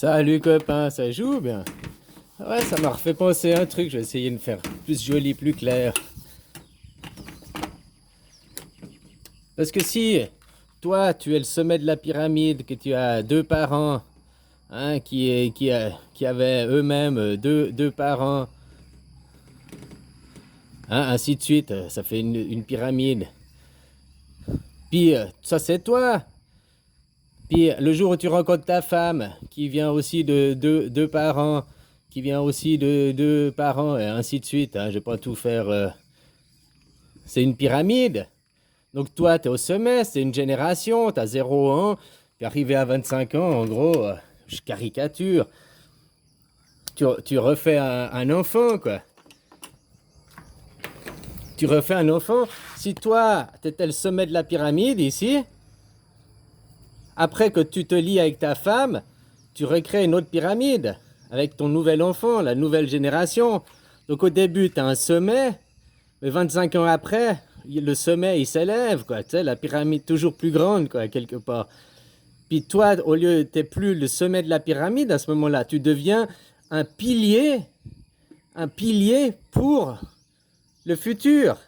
Salut copain, ça joue bien? Ouais, ça m'a refait penser à un truc, je vais essayer de faire plus joli, plus clair. Parce que si toi, tu es le sommet de la pyramide, que tu as deux parents, hein, qui avaient eux-mêmes deux parents, hein, ainsi de suite, ça fait une pyramide. Puis ça c'est toi. Puis le jour où tu rencontres ta femme, qui vient aussi de deux parents, qui vient aussi de deux parents, et ainsi de suite, hein, je vais pas tout faire. C'est une pyramide. Donc toi, tu es au sommet, c'est une génération, tu as 0 ans, puis arrivé à 25 ans, en gros, je caricature, tu refais un enfant, quoi. Tu refais un enfant. Si toi, tu étais le sommet de la pyramide ici, après que tu te lies avec ta femme, tu recrées une autre pyramide avec ton nouvel enfant, la nouvelle génération. Donc au début, tu as un sommet, mais 25 ans après, le sommet, il s'élève, quoi. Tu sais, la pyramide toujours plus grande, quoi, quelque part. Puis toi, au lieu, t'es plus le sommet de la pyramide à ce moment-là, tu deviens un pilier pour le futur.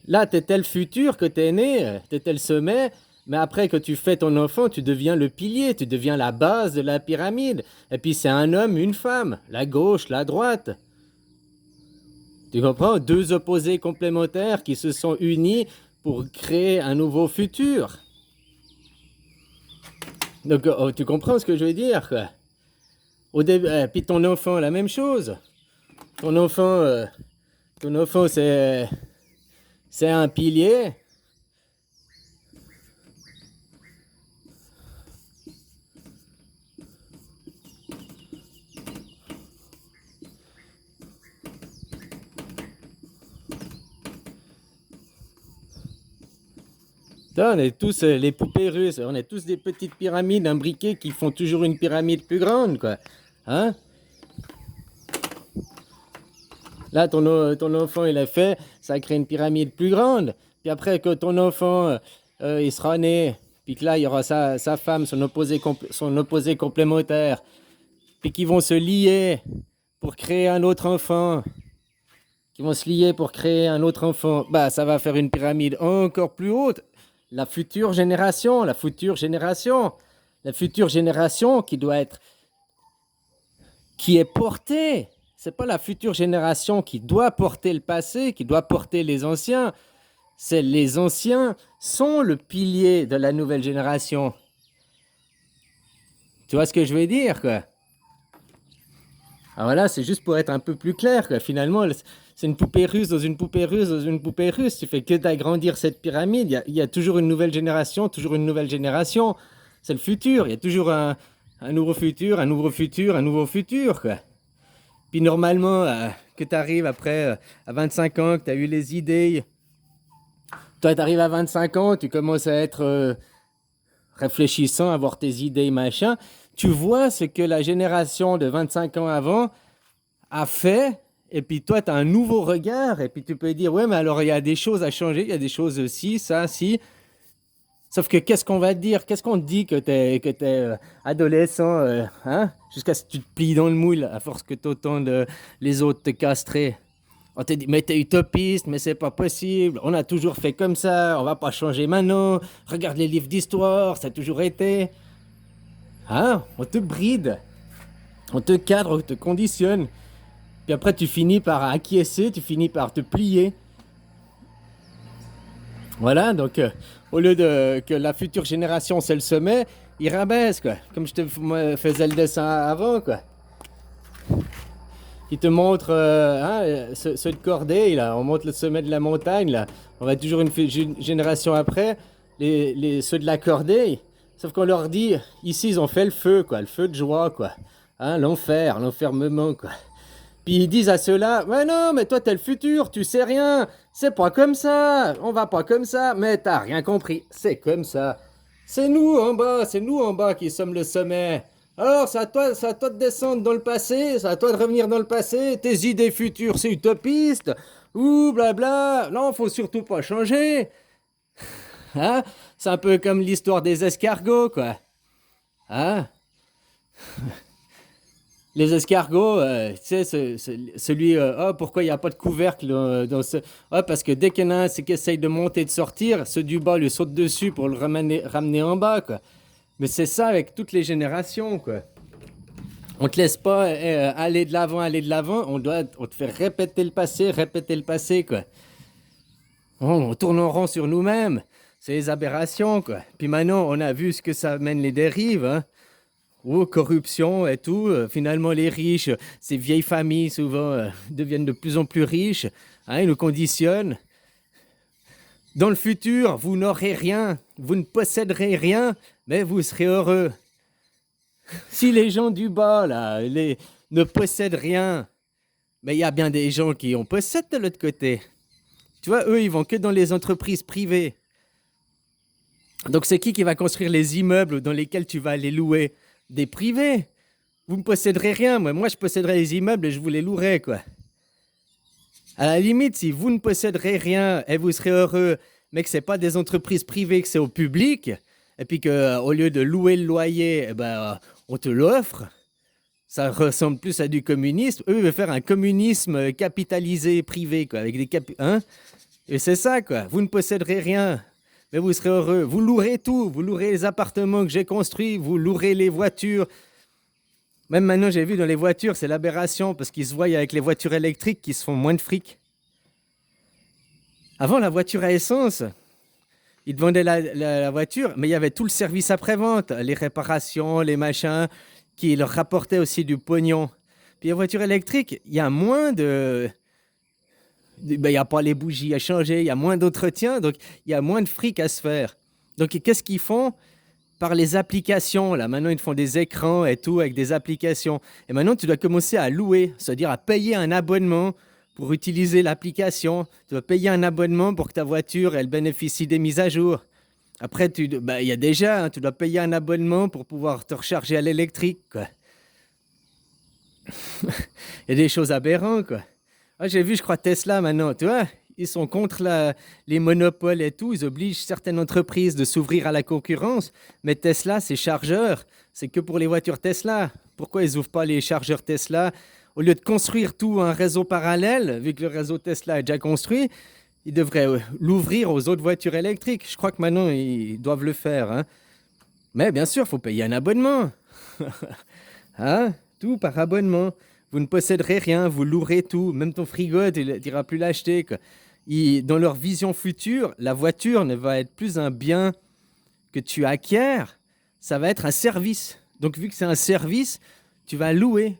Là, t'étais le futur que t'es né, t'étais le sommet, mais après que tu fais ton enfant, tu deviens le pilier, tu deviens la base de la pyramide. Et puis c'est un homme, une femme, la gauche, la droite. Tu comprends? Deux opposés complémentaires qui se sont unis pour créer un nouveau futur. Donc, tu comprends ce que je veux dire, quoi? Au début, puis ton enfant, la même chose. Ton enfant, c'est un pilier. On est tous les poupées russes, on est tous des petites pyramides imbriquées qui font toujours une pyramide plus grande, quoi. Hein? Là, ton enfant, il a fait, ça crée une pyramide plus grande. Puis après que ton enfant, il sera né, puis que là, il y aura sa femme, son opposé complémentaire, puis qui vont se lier pour créer un autre enfant, bah, ça va faire une pyramide encore plus haute. La future génération, qui doit être, qui est portée. C'est pas la future génération qui doit porter le passé, qui doit porter les anciens. C'est les anciens sont le pilier de la nouvelle génération. Tu vois ce que je veux dire, quoi? Ah voilà, c'est juste pour être un peu plus clair, quoi. Finalement, c'est une poupée russe dans une poupée russe dans une poupée russe. Tu fais que d'agrandir cette pyramide. Il y a toujours une nouvelle génération, toujours une nouvelle génération. C'est le futur. Il y a toujours un nouveau futur, un nouveau futur, un nouveau futur, quoi. Puis normalement, que tu arrives après à 25 ans, que tu as eu les idées. Toi, tu arrives à 25 ans, tu commences à être réfléchissant, à avoir tes idées, machin. Tu vois ce que la génération de 25 ans avant a fait, et puis toi, tu as un nouveau regard, et puis tu peux dire, ouais, mais alors il y a des choses à changer, il y a des choses aussi, ça, si. Sauf que qu'est-ce qu'on va te dire? Qu'est-ce qu'on te dit que t'es adolescent, hein? Jusqu'à ce que tu te plies dans le moule, à force que t'entends les autres te castrer. On te dit, mais t'es utopiste, mais c'est pas possible, on a toujours fait comme ça, on va pas changer maintenant, regarde les livres d'histoire, ça a toujours été. Hein? On te bride, on te cadre, on te conditionne. Puis après, tu finis par acquiescer, tu finis par te plier. Voilà, donc au lieu que la future génération c'est le sommet, ils rabaissent, quoi. Comme je te faisais le dessin avant, quoi. Ils te montrent ceux de Corday, là, on monte le sommet de la montagne, là. On va toujours une génération après, ceux de la Corday. Sauf qu'on leur dit, ici ils ont fait le feu, quoi, le feu de joie, quoi. Hein, l'enfer, l'enfermement, quoi. Puis ils disent à ceux-là, ouais non, mais toi t'es le futur, tu sais rien, c'est pas comme ça, on va pas comme ça, mais t'as rien compris, c'est comme ça. C'est nous en bas qui sommes le sommet. Alors c'est à toi de descendre dans le passé, c'est à toi de revenir dans le passé, tes idées futures c'est utopiste, ou blabla, non faut surtout pas changer. Hein? C'est un peu comme l'histoire des escargots, quoi. Hein? Les escargots, tu sais, celui, ah, pourquoi il n'y a pas de couvercle dans ce. Ah, parce que dès qu'il y en a un c'est qui essaye de monter et de sortir, ceux du bas lui sautent dessus pour le ramener en bas, quoi. Mais c'est ça avec toutes les générations, quoi. On te laisse pas aller de l'avant, on te fait répéter le passé, quoi. On tourne en rond sur nous-mêmes. C'est les aberrations, quoi. Puis maintenant, on a vu ce que ça mène les dérives, hein. Oh, corruption et tout. Finalement, les riches, ces vieilles familles, souvent, deviennent de plus en plus riches. Hein, ils nous conditionnent. Dans le futur, vous n'aurez rien, vous ne posséderez rien, mais vous serez heureux. Si les gens du bas, là, ne possèdent rien, mais il y a bien des gens qui en possèdent de l'autre côté. Tu vois, eux, ils vont que dans les entreprises privées. Donc, c'est qui va construire les immeubles dans lesquels tu vas aller louer? Des privés. Vous ne posséderez rien. Moi, je posséderais les immeubles et je vous les louerais, quoi. À la limite, si vous ne posséderez rien et vous serez heureux, mais que ce n'est pas des entreprises privées, que c'est au public, et puis qu'au lieu de louer le loyer, eh ben, on te l'offre, ça ressemble plus à du communisme. Eux, ils veulent faire un communisme capitalisé, privé, quoi, avec des hein? Et c'est ça, quoi. Vous ne posséderez rien, mais vous serez heureux. Vous louerez tout. Vous louerez les appartements que j'ai construits, vous louerez les voitures. Même maintenant, j'ai vu dans les voitures, c'est l'aberration, parce qu'ils se voient avec les voitures électriques qui se font moins de fric. Avant, la voiture à essence, ils te vendaient la voiture, mais il y avait tout le service après-vente, les réparations, les machins, qui leur rapportaient aussi du pognon. Puis la voiture électrique, il y a moins de... Ben, il n'y a pas les bougies à changer, il y a moins d'entretien, donc il y a moins de fric à se faire. Donc qu'est-ce qu'ils font? Par les applications, là, maintenant ils font des écrans et tout avec des applications. Et maintenant tu dois commencer à louer, c'est-à-dire à payer un abonnement pour utiliser l'application. Tu dois payer un abonnement pour que ta voiture elle bénéficie des mises à jour. Après, il y a déjà, hein, tu dois payer un abonnement pour pouvoir te recharger à l'électrique, quoi. Il y a des choses aberrantes, quoi. Ah, j'ai vu, je crois, Tesla maintenant, tu vois, ils sont contre les monopoles et tout, ils obligent certaines entreprises de s'ouvrir à la concurrence, mais Tesla, c'est chargeur, c'est que pour les voitures Tesla. Pourquoi ils n'ouvrent pas les chargeurs Tesla? Au lieu de construire tout un réseau parallèle, vu que le réseau Tesla est déjà construit, ils devraient l'ouvrir aux autres voitures électriques. Je crois que maintenant, ils doivent le faire, hein. Mais bien sûr, il faut payer un abonnement. Hein? Tout par abonnement. Vous ne posséderez rien, vous louerez tout. Même ton frigo, tu n'iras plus l'acheter, quoi. Dans leur vision future, la voiture ne va être plus un bien que tu acquiers, ça va être un service. Donc, vu que c'est un service, tu vas louer.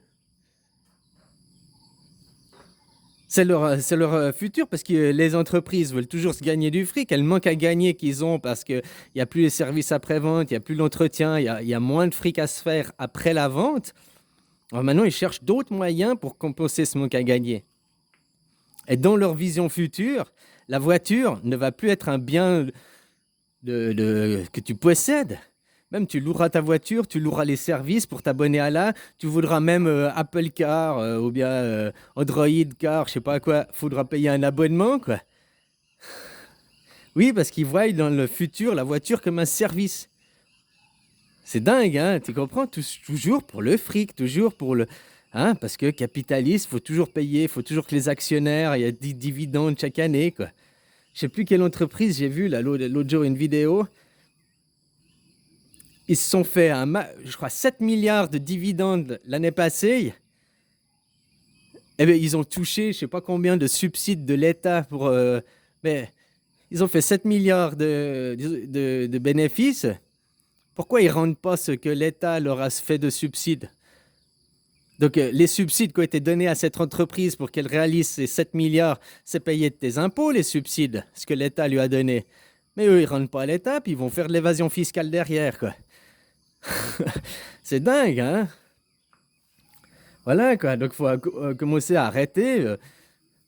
C'est leur futur parce que les entreprises veulent toujours se gagner du fric. Elles manquent à gagner qu'ils ont parce qu'il n'y a plus les services après-vente, il n'y a plus l'entretien, il y a moins de fric à se faire après la vente. Alors maintenant, ils cherchent d'autres moyens pour compenser ce manque à gagner. Et dans leur vision future, la voiture ne va plus être un bien que tu possèdes. Même tu loueras ta voiture, tu loueras les services pour t'abonner à là, tu voudras même Apple Car ou bien Android Car, je sais pas quoi, faudra payer un abonnement, quoi. Oui, parce qu'ils voient dans le futur la voiture comme un service. C'est dingue, hein, tu comprends? Toujours pour le fric, toujours pour le... Hein, parce que capitaliste, il faut toujours payer, il faut toujours que les actionnaires, il y a des dividendes chaque année, quoi. Je sais plus quelle entreprise j'ai vu là l'autre jour une vidéo. Ils se sont fait, je crois, 7 milliards de dividendes l'année passée. Eh bien, ils ont touché, je sais pas combien de subsides de l'État pour... mais ils ont fait 7 milliards de bénéfices. Pourquoi ils ne rendent pas ce que l'État leur a fait de subsides? Donc, les subsides qui ont été donnés à cette entreprise pour qu'elle réalise ces 7 milliards, c'est payé de tes impôts, les subsides, ce que l'État lui a donné. Mais eux, ils ne rendent pas à l'État, puis ils vont faire de l'évasion fiscale derrière, quoi. C'est dingue, hein? Voilà, quoi. Donc, il faut commencer à arrêter,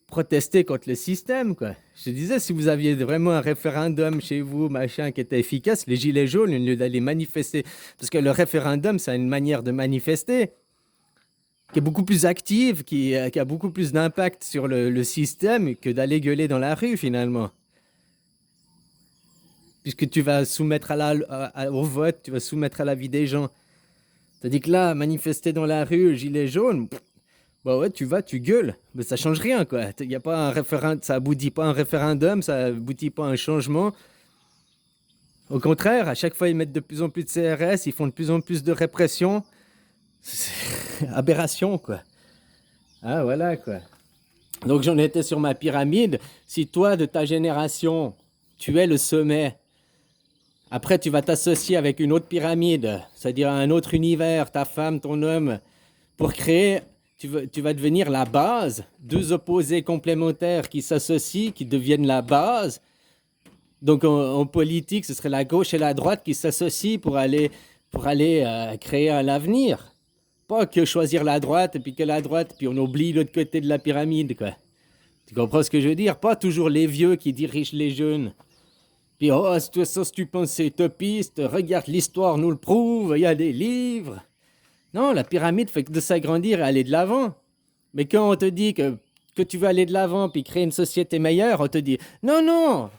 protester contre le système, quoi. Je te disais, si vous aviez vraiment un référendum chez vous, machin, qui était efficace, les gilets jaunes, au lieu d'aller manifester, parce que le référendum, c'est une manière de manifester, qui est beaucoup plus active, qui a beaucoup plus d'impact sur le système que d'aller gueuler dans la rue, finalement. Puisque tu vas soumettre au vote, tu vas soumettre à la vie des gens. Tandis que là, manifester dans la rue, gilet jaune, bah ouais, tu vas, tu gueules, mais ça change rien, quoi. Il y a pas un référendum, ça aboutit pas à un référendum, ça aboutit pas à un changement. Au contraire, à chaque fois, ils mettent de plus en plus de CRS, ils font de plus en plus de répression. C'est aberration, quoi. Ah, voilà, quoi. Donc j'en étais sur ma pyramide. Si toi, de ta génération, tu es le sommet, après tu vas t'associer avec une autre pyramide, c'est-à-dire un autre univers, ta femme, ton homme, pour créer, tu vas devenir la base, deux opposés complémentaires qui s'associent, qui deviennent la base. Donc en politique, ce serait la gauche et la droite qui s'associent pour aller créer un avenir. Pas que choisir la droite et puis que la droite, puis on oublie l'autre côté de la pyramide, quoi. Tu comprends ce que je veux dire? Pas toujours les vieux qui dirigent les jeunes. Puis, oh, si tu penses c'est utopiste, regarde, l'histoire nous le prouve, il y a des livres. Non, la pyramide fait que de s'agrandir et aller de l'avant. Mais quand on te dit que tu veux aller de l'avant puis créer une société meilleure, on te dit non, non,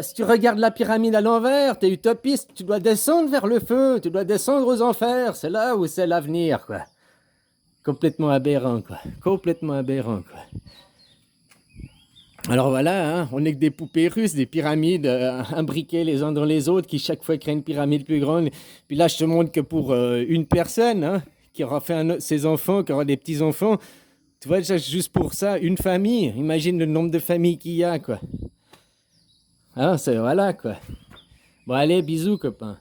si tu regardes la pyramide à l'envers, t'es utopiste, tu dois descendre vers le feu, tu dois descendre aux enfers, c'est là où c'est l'avenir, quoi. Complètement aberrant, quoi. Complètement aberrant, quoi. Alors voilà, hein, on n'est que des poupées russes, des pyramides imbriquées les uns dans les autres qui chaque fois créent une pyramide plus grande. Puis là, je te montre que pour une personne hein, qui aura fait ses enfants, qui aura des petits-enfants, tu vois, juste pour ça, une famille, imagine le nombre de familles qu'il y a, quoi. Ah, c'est voilà, quoi. Bon, allez, bisous, copain.